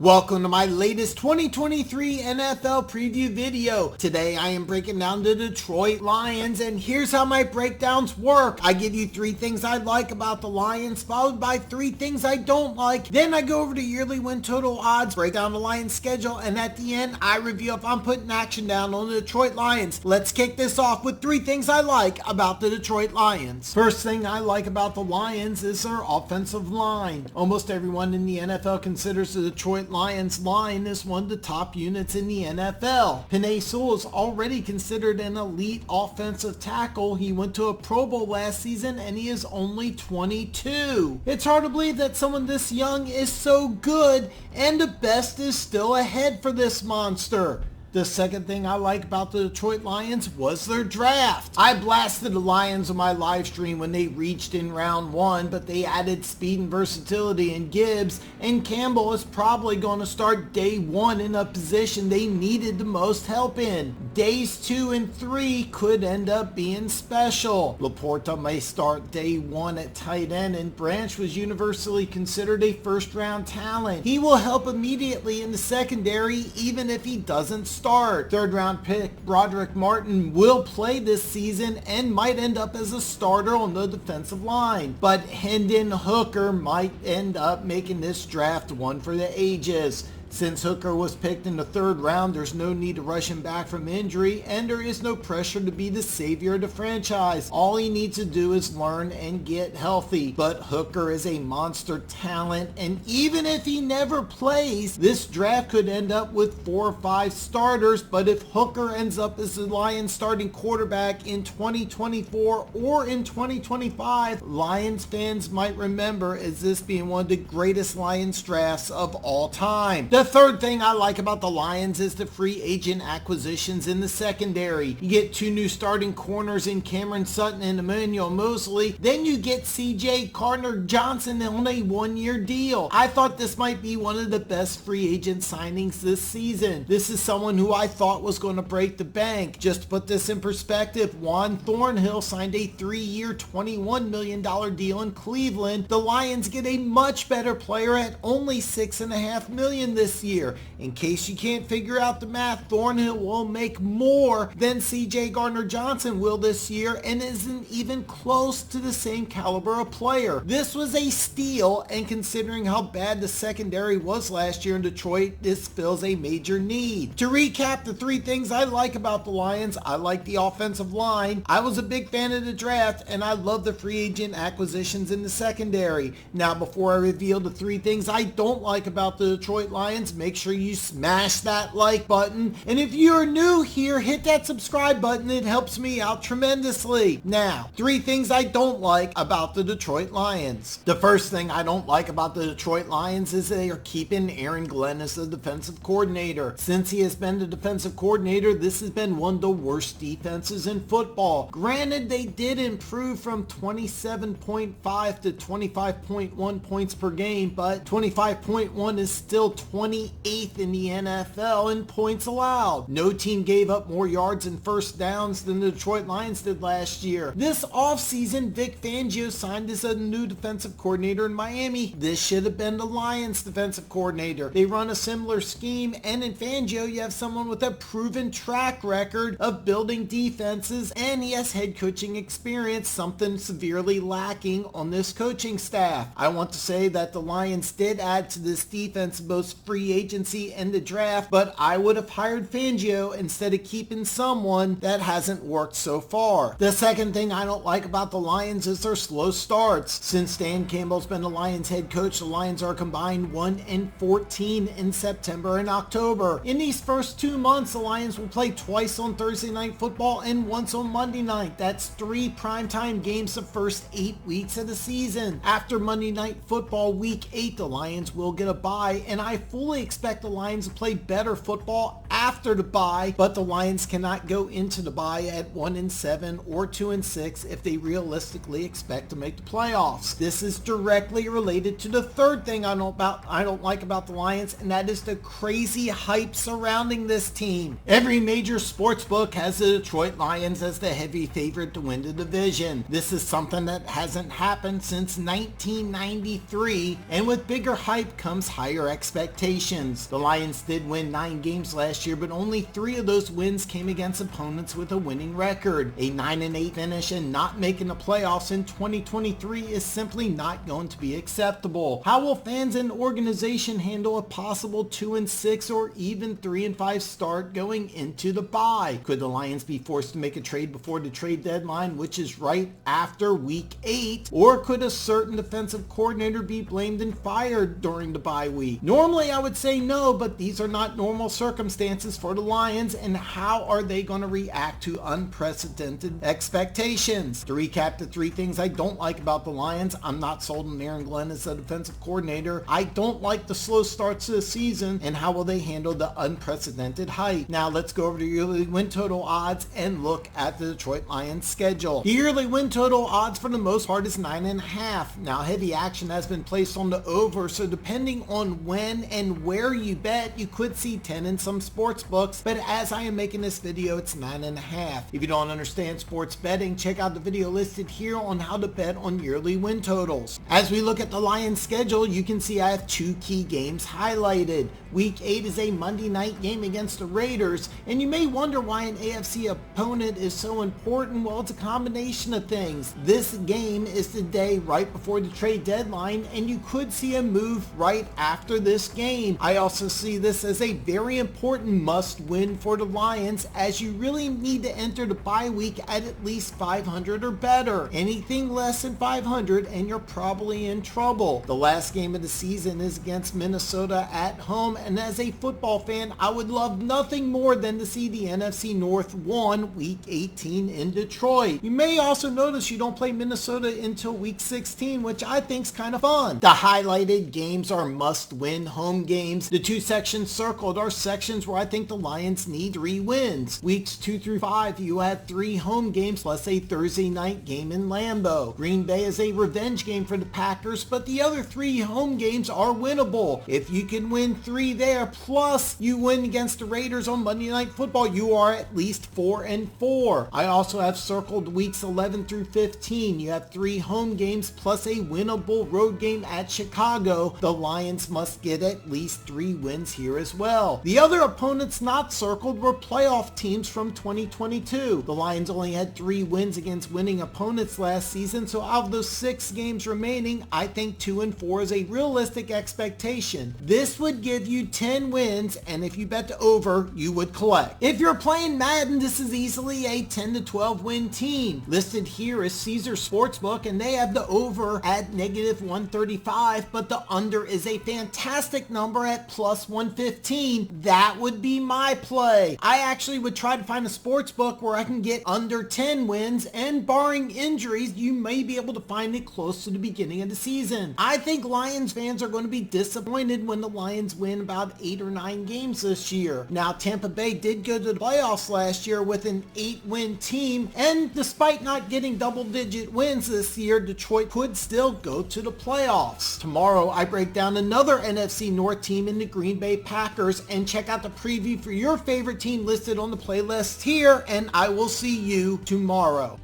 Welcome to my latest 2023 NFL preview video. Today I am breaking down the Detroit Lions, and here's how my breakdowns work. I give you 3 things I like about the Lions, followed by 3 things I don't like. Then I go over to yearly win total odds, break down the Lions schedule, and at the end I review if I'm putting action down on the Detroit Lions. Let's kick this off with 3 things I like about the Detroit Lions. First thing I like about the Lions is their offensive line. Almost everyone in the NFL considers the Detroit Lions line is one of the top units in the NFL. Penei Sewell is already considered an elite offensive tackle. He went to a Pro Bowl last season and he is only 22. It's hard to believe that someone this young is so good, and the best is still ahead for this monster. The second thing I like about the Detroit Lions was their draft. I blasted the Lions on my live stream when they reached in round 1, but they added speed and versatility in Gibbs, and Campbell is probably going to start day 1 in a position they needed the most help in. Days 2 and 3 could end up being special. Laporta may start day 1 at tight end, and Branch was universally considered a first-round talent. He will help immediately in the secondary even if he doesn't start. Third round pick Broderick Martin will play this season and might end up as a starter on the defensive line, but Hendon Hooker might end up making this draft one for the ages. Since Hooker was picked in the 3rd round, there's no need to rush him back from injury, and there is no pressure to be the savior of the franchise. All he needs to do is learn and get healthy. But Hooker is a monster talent, and even if he never plays, this draft could end up with 4 or 5 starters. But if Hooker ends up as the Lions starting quarterback in 2024 or in 2025, Lions fans might remember as this being one of the greatest Lions drafts of all time. The third thing I like about the Lions is the free agent acquisitions in the secondary. You get 2 new starting corners in Cameron Sutton and Emmanuel Mosley. Then you get C.J. Gardner-Johnson on a 1-year deal. I thought this might be one of the best free agent signings this season. This is someone who I thought was going to break the bank. Just to put this in perspective, Juan Thornhill signed a 3-year, $21 million deal in Cleveland. The Lions get a much better player at only $6.5 million this year. In case you can't figure out the math, Thornhill will make more than C.J. Gardner-Johnson will this year and isn't even close to the same caliber of player. This was a steal, and considering how bad the secondary was last year in Detroit, this fills a major need. To recap the 3 things I like about the Lions, I like the offensive line, I was a big fan of the draft, and I love the free agent acquisitions in the secondary. Now, before I reveal the 3 things I don't like about the Detroit Lions, make sure you smash that like button, and if you're new here, hit that subscribe button. It helps me out tremendously. Now, 3 things I don't like about the Detroit Lions. The first thing I don't like about the Detroit Lions is they are keeping Aaron Glenn as the defensive coordinator. Since he has been the defensive coordinator, this has been one of the worst defenses in football. Granted, they did improve from 27.5 to 25.1 points per game, but 25.1 is still 28th in the NFL in points allowed. No team gave up more yards and first downs than the Detroit Lions did last year. This offseason, Vic Fangio signed as a new defensive coordinator in Miami. This should have been the Lions defensive coordinator. They run a similar scheme, and in Fangio, you have someone with a proven track record of building defenses, and he has head coaching experience, something severely lacking on this coaching staff. I want to say that the Lions did add to this defense both free agency and the draft, but I would have hired Fangio instead of keeping someone that hasn't worked so far. The second thing I don't like about the Lions is their slow starts. Since Dan Campbell's been the Lions head coach, the Lions are combined 1-14 in September and October. In these first 2 months, the Lions will play twice on Thursday Night Football and once on Monday night. That's 3 primetime games the first 8 weeks of the season. After Monday Night Football week 8, the Lions will get a bye, and I fully expect the Lions to play better football after the bye, but the Lions cannot go into the bye at 1-7 or 2-6 if they realistically expect to make the playoffs. This is directly related to the third thing I don't like about the Lions, and that is the crazy hype surrounding this team. Every major sports book has the Detroit Lions as the heavy favorite to win the division. This is something that hasn't happened since 1993, and with bigger hype comes higher expectations. The Lions did win 9 games last year, but only 3 of those wins came against opponents with a winning record. A 9-8 finish and not making the playoffs in 2023 is simply not going to be acceptable. How will fans and organization handle a possible 2-6 or even 3-5 start going into the bye? Could the Lions be forced to make a trade before the trade deadline, which is right after week 8? Or could a certain defensive coordinator be blamed and fired during the bye week? Normally I would say no, but these are not normal circumstances for the Lions, and how are they going to react to unprecedented expectations? To recap the 3 things I don't like about the Lions: I'm not sold on Aaron Glenn as a defensive coordinator. I don't like the slow starts to the season, and how will they handle the unprecedented hype? Now let's go over to yearly win total odds and look at the Detroit Lions schedule. The yearly win total odds for the most part is 9.5. Now heavy action has been placed on the over, so depending on when and where you bet, you could see 10 in some sports books, but as I am making this video, it's 9.5. If you don't understand sports betting, check out the video listed here on how to bet on yearly win totals. As we look at the Lions schedule, you can see I have 2 key games highlighted. Week 8 is a Monday night game against the Raiders, and you may wonder why an AFC opponent is so important. Well, it's a combination of things. This game is the day right before the trade deadline, and you could see a move right after this game. I also see this as a very important must-win for the Lions, as you really need to enter the bye week at least 500 or better. Anything less than 500 and you're probably in trouble. The last game of the season is against Minnesota at home, and as a football fan, I would love nothing more than to see the NFC North won week 18 in Detroit. You may also notice you don't play Minnesota until week 16, which I think is kind of fun. The highlighted games are must-win home games. The 2 sections circled are sections where I think the Lions need 3 wins. Weeks 2 through 5, you have 3 home games plus a Thursday night game in Lambeau. Green Bay is a revenge game for the Packers, but the other 3 home games are winnable. If you can win 3 there, plus you win against the Raiders on Monday Night Football, you are at least 4-4. I also have circled weeks 11 through 15. You have 3 home games plus a winnable road game at Chicago. The Lions must get at least 3 wins here as well. The other opponents not circled were playoff teams from 2022. The Lions only had 3 wins against winning opponents last season, so out of those 6 games remaining, I think 2-4 is a realistic expectation. This would give you 10 wins, and if you bet the over, you would collect. If you're playing Madden, this is easily a 10 to 12 win team. Listed here is Caesar Sportsbook, and they have the over at -135, but the under is a fantastic number at +115. That would be my play. I actually would try to find a sports book where I can get under 10 wins, and barring injuries, you may be able to find it close to the beginning of the season. I think Lions fans are going to be disappointed when the Lions win about 8 or 9 games this year. Now, Tampa Bay did go to the playoffs last year with an 8-win team, and despite not getting double-digit wins this year, Detroit could still go to the playoffs. Tomorrow, I break down another NFC North team in the Green Bay Packers, and check out the preview for your favorite team listed on the playlist here, and I will see you tomorrow.